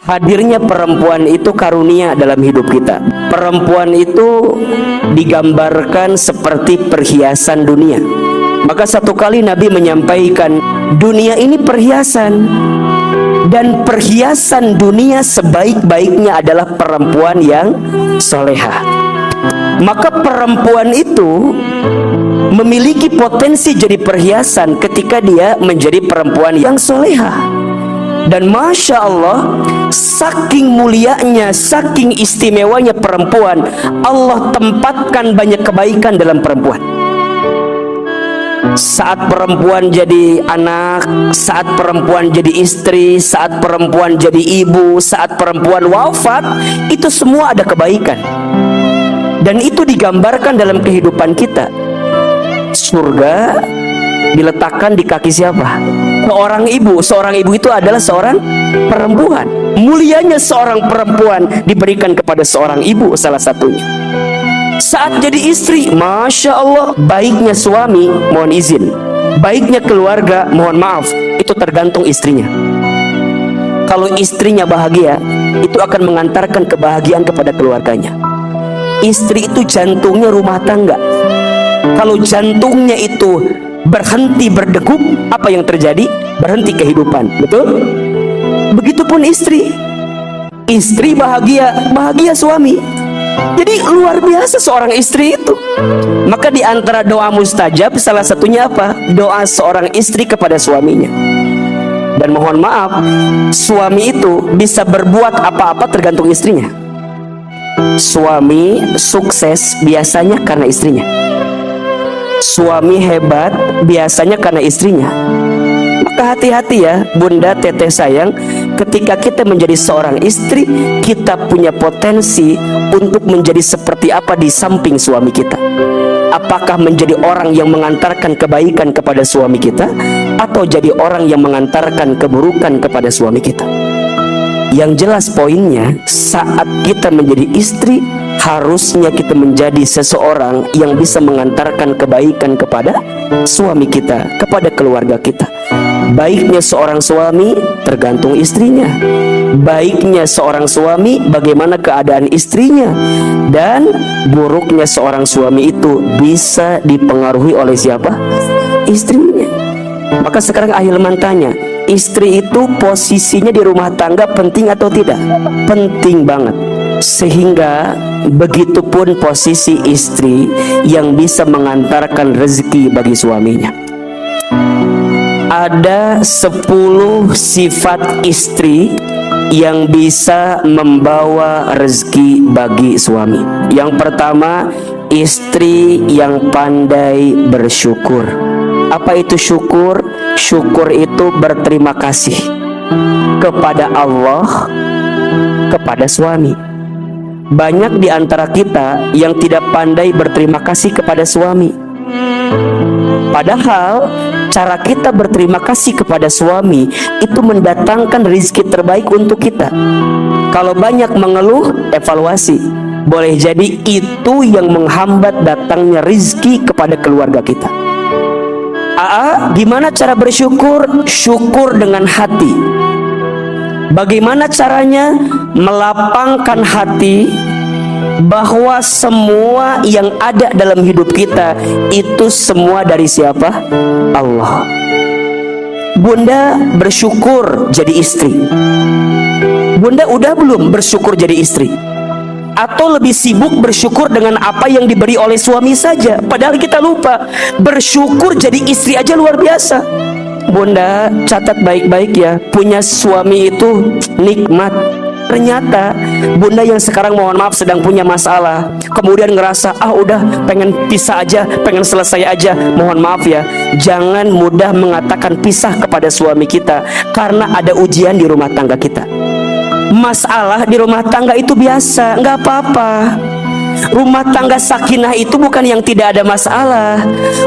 Hadirnya perempuan itu karunia dalam hidup kita. Perempuan itu digambarkan seperti perhiasan dunia. Maka satu kali Nabi menyampaikan, dunia ini perhiasan, dan perhiasan dunia sebaik-baiknya adalah perempuan yang solehah. Maka perempuan itu memiliki potensi jadi perhiasan ketika dia menjadi perempuan yang solehah. Dan Masya Allah, saking mulianya, saking istimewanya perempuan, Allah tempatkan banyak kebaikan dalam perempuan. Saat perempuan jadi anak, saat perempuan jadi istri, saat perempuan jadi ibu, saat perempuan wafat, itu semua ada kebaikan. Dan itu digambarkan dalam kehidupan kita. Surga diletakkan di kaki siapa? Seorang ibu. Seorang ibu itu adalah seorang perempuan. Mulianya seorang perempuan diberikan kepada seorang ibu salah satunya. Saat jadi istri, Masya Allah, baiknya suami, mohon izin, baiknya keluarga, mohon maaf, itu tergantung istrinya. Kalau istrinya bahagia, itu akan mengantarkan kebahagiaan kepada keluarganya. Istri itu jantungnya rumah tangga. Kalau jantungnya itu berhenti berdegup, apa yang terjadi? Berhenti kehidupan, betul? Begitupun istri. Istri bahagia, bahagia suami. Jadi luar biasa seorang istri itu. Maka di antara doa mustajab, salah satunya apa? Doa seorang istri kepada suaminya. Dan mohon maaf, suami itu bisa berbuat apa-apa tergantung istrinya. Suami sukses biasanya karena istrinya. Suami hebat biasanya karena istrinya. Maka hati-hati ya bunda, teteh sayang, ketika kita menjadi seorang istri, kita punya potensi untuk menjadi seperti apa di samping suami kita. Apakah menjadi orang yang mengantarkan kebaikan kepada suami kita, atau jadi orang yang mengantarkan keburukan kepada suami kita. Yang jelas poinnya, saat kita menjadi istri, harusnya kita menjadi seseorang yang bisa mengantarkan kebaikan kepada suami kita, kepada keluarga kita. Baiknya seorang suami tergantung istrinya. Baiknya seorang suami bagaimana keadaan istrinya. Dan buruknya seorang suami itu bisa dipengaruhi oleh siapa? Istrinya. Maka sekarang Ahilman tanya, istri itu posisinya di rumah tangga penting atau tidak? Penting banget. Sehingga begitupun posisi istri yang bisa mengantarkan rezeki bagi suaminya. Ada 10 sifat istri yang bisa membawa rezeki bagi suami. Yang pertama, istri yang pandai bersyukur. Apa itu syukur? Syukur itu berterima kasih kepada Allah, kepada suami. Banyak di antara kita yang tidak pandai berterima kasih kepada suami. Padahal cara kita berterima kasih kepada suami itu mendatangkan rezeki terbaik untuk kita. Kalau banyak mengeluh, evaluasi. Boleh jadi itu yang menghambat datangnya rezeki kepada keluarga kita. Gimana cara bersyukur? Syukur dengan hati. Bagaimana caranya? Melapangkan hati bahwa semua yang ada dalam hidup kita itu semua dari siapa? Allah. Bunda bersyukur jadi istri. Bunda udah belum bersyukur jadi istri? Atau lebih sibuk bersyukur dengan apa yang diberi oleh suami saja? Padahal kita lupa, bersyukur jadi istri aja luar biasa. Bunda catat baik-baik ya, punya suami itu nikmat. Ternyata bunda yang sekarang mohon maaf sedang punya masalah, kemudian ngerasa udah pengen pisah aja, pengen selesai aja. Mohon maaf ya, jangan mudah mengatakan pisah kepada suami kita, karena ada ujian di rumah tangga kita. Masalah di rumah tangga itu biasa, nggak apa-apa. Rumah tangga sakinah itu bukan yang tidak ada masalah.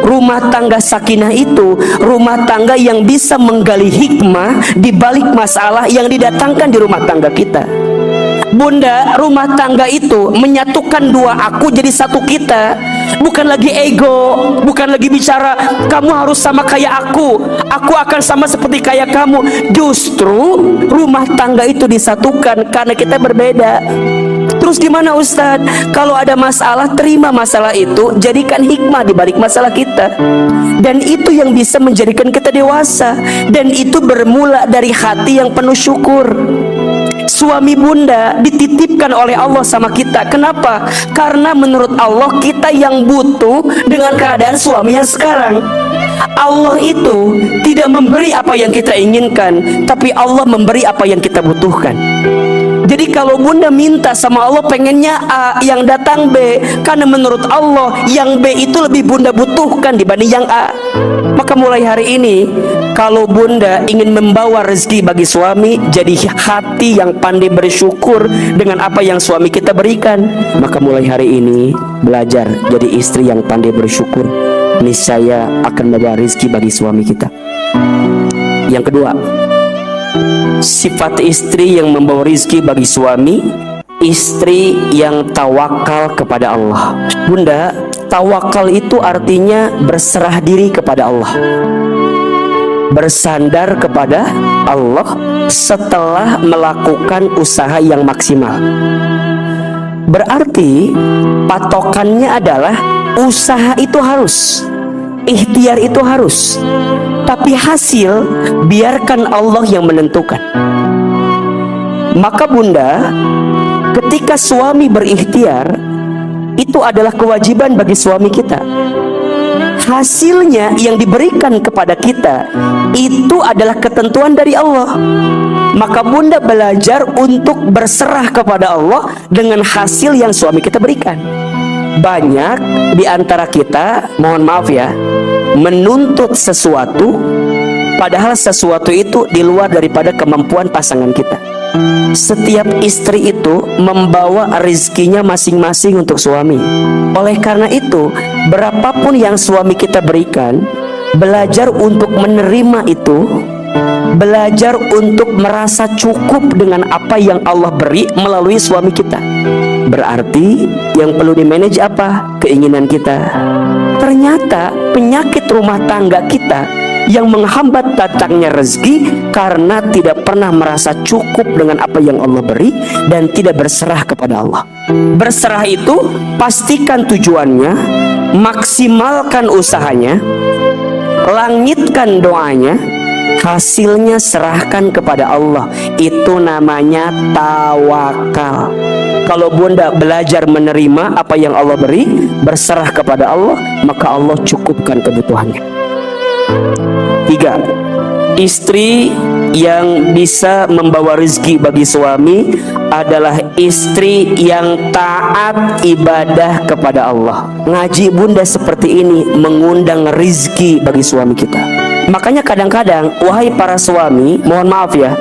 Rumah tangga sakinah itu rumah tangga yang bisa menggali hikmah di balik masalah yang didatangkan di rumah tangga kita. Bunda, rumah tangga itu menyatukan dua aku jadi satu kita. bukan lagi ego, bukan lagi bicara kamu harus sama kayak aku akan sama seperti kayak kamu. Justru rumah tangga itu disatukan karena kita berbeda. Terus gimana Ustadz? Kalau ada masalah, terima masalah itu, jadikan hikmah di balik masalah kita. Dan itu yang bisa menjadikan kita dewasa. Dan itu bermula dari hati yang penuh syukur. Suami bunda dititipkan oleh Allah sama kita. Kenapa? Karena menurut Allah kita yang butuh dengan keadaan suami yang sekarang. Allah itu tidak memberi apa yang kita inginkan, tapi Allah memberi apa yang kita butuhkan. Jadi kalau bunda minta sama Allah pengennya A, yang datang B, karena menurut Allah yang B itu lebih bunda butuhkan dibanding yang A. Maka mulai hari ini, kalau bunda ingin membawa rezeki bagi suami, jadi hati yang pandai bersyukur dengan apa yang suami kita berikan. Maka mulai hari ini belajar jadi istri yang pandai bersyukur, niscaya akan membawa rezeki bagi suami kita. Yang kedua, sifat istri yang membawa rizki bagi suami, istri yang tawakal kepada Allah. Bunda, tawakal itu artinya berserah diri kepada Allah, bersandar kepada Allah setelah melakukan usaha yang maksimal. Berarti patokannya adalah usaha itu harus, ikhtiar itu harus, tapi hasil biarkan Allah yang menentukan. Maka bunda, ketika suami berikhtiar, itu adalah kewajiban bagi suami kita. Hasilnya yang diberikan kepada kita itu adalah ketentuan dari Allah. Maka bunda belajar untuk berserah kepada Allah dengan hasil yang suami kita berikan. Banyak di antara kita, mohon maaf ya, menuntut sesuatu padahal sesuatu itu di luar daripada kemampuan pasangan kita. Setiap istri itu membawa rezekinya masing-masing untuk suami. Oleh karena itu, berapapun yang suami kita berikan, belajar untuk menerima itu, belajar untuk merasa cukup dengan apa yang Allah beri melalui suami kita. Berarti yang perlu dimanage apa? Keinginan kita. Ternyata penyakit rumah tangga kita yang menghambat datangnya rezeki karena tidak pernah merasa cukup dengan apa yang Allah beri dan tidak berserah kepada Allah. Berserah itu pastikan tujuannya, maksimalkan usahanya, langitkan doanya, hasilnya serahkan kepada Allah. Itu namanya tawakal. Kalau bunda belajar menerima apa yang Allah beri, berserah kepada Allah, maka Allah cukupkan kebutuhannya. 3. Istri yang bisa membawa rezeki bagi suami adalah istri yang taat ibadah kepada Allah. Ngaji bunda seperti ini mengundang rezeki bagi suami kita. Makanya kadang-kadang, wahai para suami, mohon maaf ya,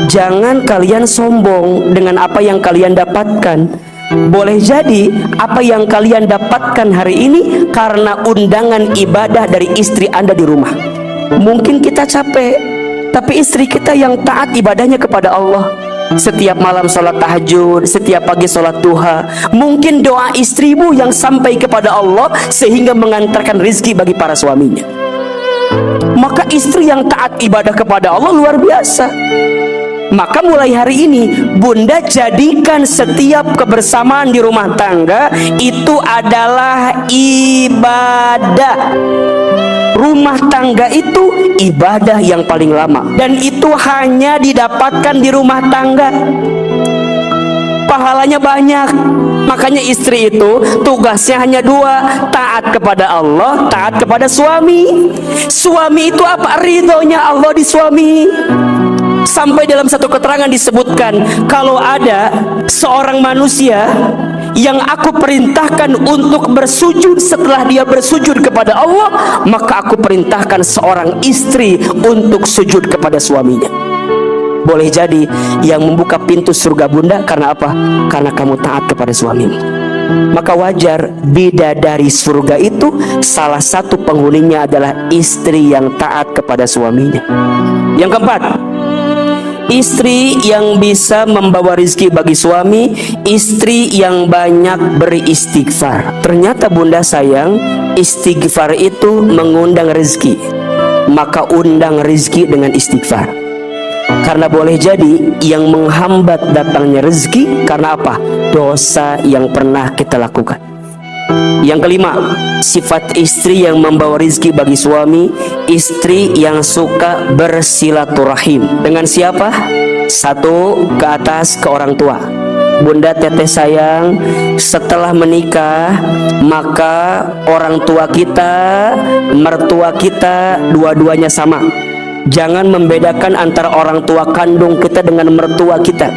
jangan kalian sombong dengan apa yang kalian dapatkan. Boleh jadi apa yang kalian dapatkan hari ini karena undangan ibadah dari istri Anda di rumah. Mungkin kita capek, tapi istri kita yang taat ibadahnya kepada Allah. Setiap malam sholat tahajud, setiap pagi sholat duha. Mungkin doa istrimu yang sampai kepada Allah sehingga mengantarkan rezeki bagi para suaminya. Maka istri yang taat ibadah kepada Allah luar biasa. Maka mulai hari ini bunda jadikan setiap kebersamaan di rumah tangga itu adalah ibadah. Rumah tangga itu ibadah yang paling lama, dan itu hanya didapatkan di rumah tangga. Pahalanya banyak. Makanya istri itu tugasnya hanya 2, taat kepada Allah, taat kepada suami. Suami itu apa? Ridhonya Allah di suami. Sampai dalam satu keterangan disebutkan, kalau ada seorang manusia yang aku perintahkan untuk bersujud setelah dia bersujud kepada Allah, maka aku perintahkan seorang istri untuk sujud kepada suaminya. Boleh jadi yang membuka pintu surga bunda karena apa? Karena kamu taat kepada suamimu. Maka wajar bidadari surga itu salah satu penghuninya adalah istri yang taat kepada suaminya. Yang keempat, istri yang bisa membawa rizki bagi suami, istri yang banyak beristighfar. Ternyata bunda sayang, istighfar itu mengundang rizki. Maka undang rizki dengan istighfar. Karena boleh jadi yang menghambat datangnya rezeki karena apa? Dosa yang pernah kita lakukan. Yang kelima, sifat istri yang membawa rizki bagi suami, istri yang suka bersilaturahim. Dengan siapa? Satu, ke atas, ke orang tua. Bunda teteh sayang, setelah menikah maka orang tua kita, mertua kita, dua-duanya sama. Jangan membedakan antara orang tua kandung kita dengan mertua kita.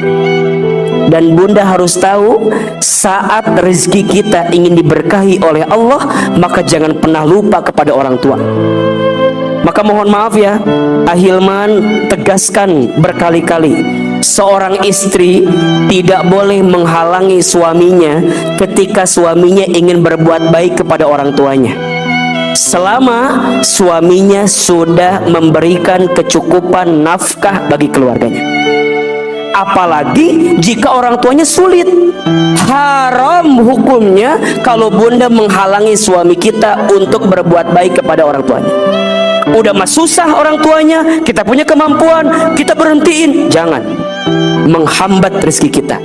Dan bunda harus tahu, saat rezeki kita ingin diberkahi oleh Allah, maka jangan pernah lupa kepada orang tua. Maka mohon maaf ya, Ahilman tegaskan berkali-kali, seorang istri tidak boleh menghalangi suaminya ketika suaminya ingin berbuat baik kepada orang tuanya, selama suaminya sudah memberikan kecukupan nafkah bagi keluarganya. Apalagi jika orang tuanya sulit, haram hukumnya kalau bunda menghalangi suami kita untuk berbuat baik kepada orang tuanya. Udah mah susah orang tuanya, kita punya kemampuan, kita berhentiin. Jangan menghambat rezeki kita.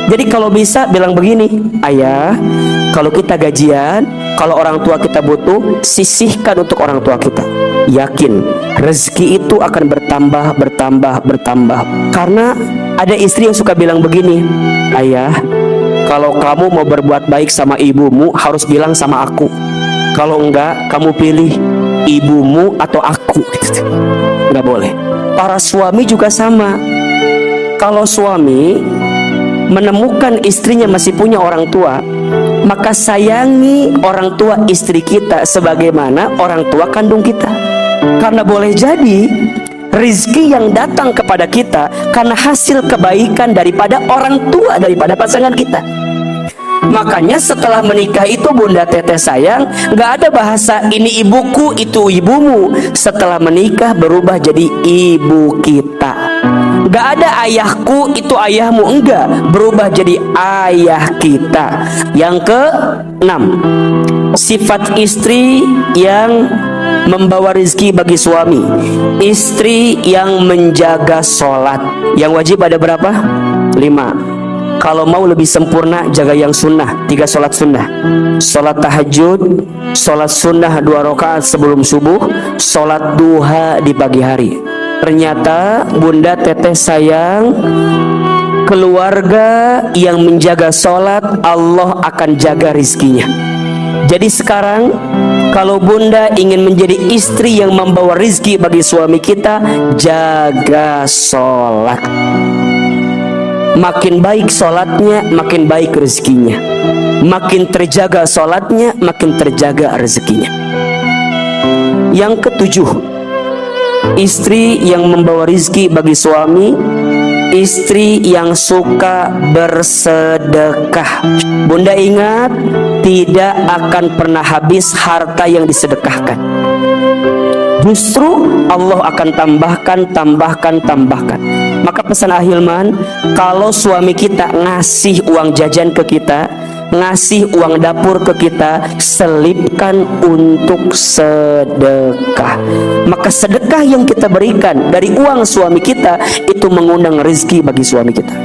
Jadi kalau bisa bilang begini, ayah, kalau kita gajian, kalau orang tua kita butuh, sisihkan untuk orang tua kita. Yakin rezeki itu akan bertambah, bertambah. Karena ada istri yang suka bilang begini, ayah, kalau kamu mau berbuat baik sama ibumu harus bilang sama aku. Kalau enggak, kamu pilih ibumu atau aku. Enggak boleh. Para suami juga sama. Kalau suami menemukan istrinya masih punya orang tua, maka sayangi orang tua istri kita sebagaimana orang tua kandung kita. Karena boleh jadi rizki yang datang kepada kita karena hasil kebaikan daripada orang tua, daripada pasangan kita. Makanya setelah menikah itu bunda teteh sayang, nggak ada bahasa ini ibuku itu ibumu. Setelah menikah berubah jadi ibu kita. Nggak ada ayahku itu ayahmu, enggak, berubah jadi ayah kita. Yang ke-6, sifat istri yang membawa rezeki bagi suami, istri yang menjaga sholat. Yang wajib ada berapa? 5. Kalau mau lebih sempurna, jaga yang sunnah, 3 sholat sunnah. Sholat tahajud, sholat sunnah 2 rakaat sebelum subuh, sholat duha di pagi hari. Ternyata bunda teteh sayang, keluarga yang menjaga sholat, Allah akan jaga rizkinya. Jadi sekarang kalau bunda ingin menjadi istri yang membawa rizki bagi suami kita, jaga sholat. Makin baik sholatnya, makin baik rezekinya. Makin terjaga sholatnya, makin terjaga rezekinya. Yang ke-7, istri yang membawa rizki bagi suami, istri yang suka bersedekah. Bunda ingat, tidak akan pernah habis harta yang disedekahkan. Justru Allah akan tambahkan. Maka pesan Ahilman, kalau suami kita ngasih uang jajan ke kita, ngasih uang dapur ke kita, selipkan untuk sedekah. Maka sedekah yang kita berikan dari uang suami kita itu mengundang rezeki bagi suami kita.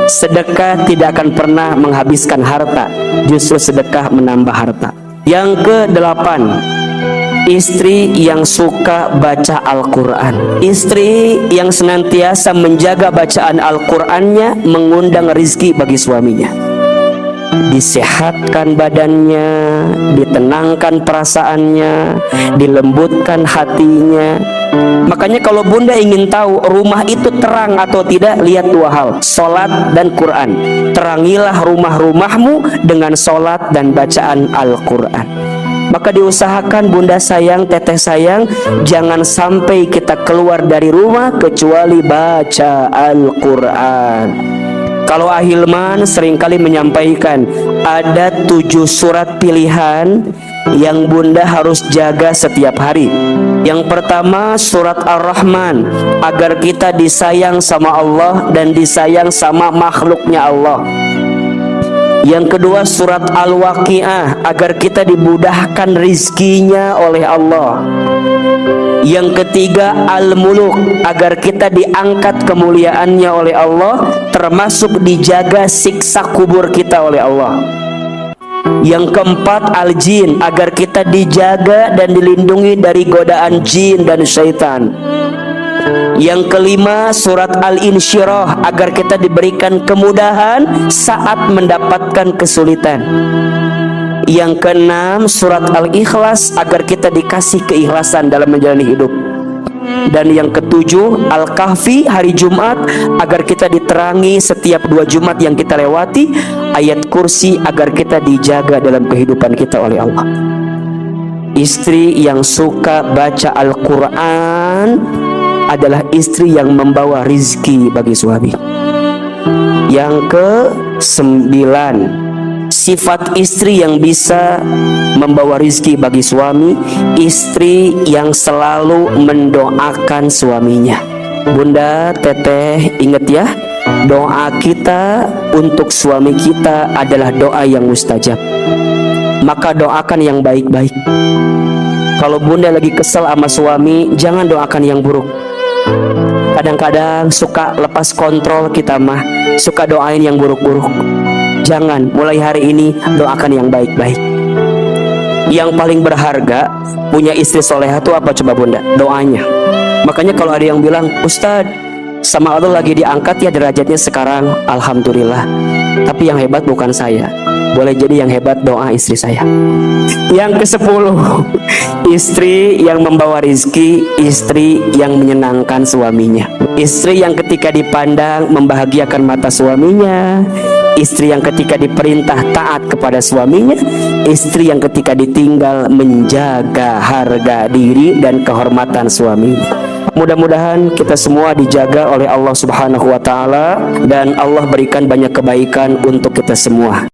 Sedekah tidak akan pernah menghabiskan harta, justru sedekah menambah harta. Yang ke-8, istri yang suka baca Al-Quran. Istri yang senantiasa menjaga bacaan Al-Qurannya mengundang rizki bagi suaminya. Disehatkan badannya, ditenangkan perasaannya, dilembutkan hatinya. Makanya kalau bunda ingin tahu rumah itu terang atau tidak, lihat 2 hal, sholat dan Quran. Terangilah rumah-rumahmu dengan sholat dan bacaan Al-Quran. Maka diusahakan bunda sayang, teteh sayang, jangan sampai kita keluar dari rumah kecuali baca Al-Quran. Kalau Ahilman seringkali menyampaikan ada 7 surat pilihan yang bunda harus jaga setiap hari. Yang pertama surat Ar-Rahman, agar kita disayang sama Allah dan disayang sama makhluknya Allah. Yang kedua surat Al-Waqiah, agar kita dimudahkan rizkinya oleh Allah. Yang ketiga Al-Muluk, agar kita diangkat kemuliaannya oleh Allah, termasuk dijaga siksa kubur kita oleh Allah. Yang keempat Al-Jin, agar kita dijaga dan dilindungi dari godaan jin dan syaitan. Yang kelima surat Al-Insyirah, agar kita diberikan kemudahan saat mendapatkan kesulitan. Yang keenam surat Al-Ikhlas, agar kita dikasih keikhlasan dalam menjalani hidup. Dan yang ketujuh Al-Kahfi hari Jumat, agar kita diterangi setiap 2 Jumat yang kita lewati. Ayat kursi, agar kita dijaga dalam kehidupan kita oleh Allah. Istri yang suka baca Al-Quran adalah istri yang membawa rizki bagi suami. Yang ke-9, sifat istri yang bisa membawa rizki bagi suami, istri yang selalu mendoakan suaminya. Bunda, teteh, ingat ya, doa kita untuk suami kita adalah doa yang mustajab. Maka doakan yang baik-baik. Kalau bunda lagi kesel sama suami, jangan doakan yang buruk. Kadang-kadang suka lepas kontrol kita mah, suka doain yang buruk-buruk. Jangan, mulai hari ini doakan yang baik-baik. Yang paling berharga punya istri soleha itu apa coba bunda? Doanya. Makanya kalau ada yang bilang, Ustadz, sama Allah lagi diangkat ya derajatnya sekarang, alhamdulillah. Tapi yang hebat bukan saya. Boleh jadi yang hebat doa istri saya. Yang ke-10, istri yang membawa rizki, istri yang menyenangkan suaminya. Istri yang ketika dipandang membahagiakan mata suaminya. Istri yang ketika diperintah taat kepada suaminya. Istri yang ketika ditinggal menjaga harga diri dan kehormatan suaminya. Mudah-mudahan kita semua dijaga oleh Allah Subhanahu wa Ta'ala, dan Allah berikan banyak kebaikan untuk kita semua.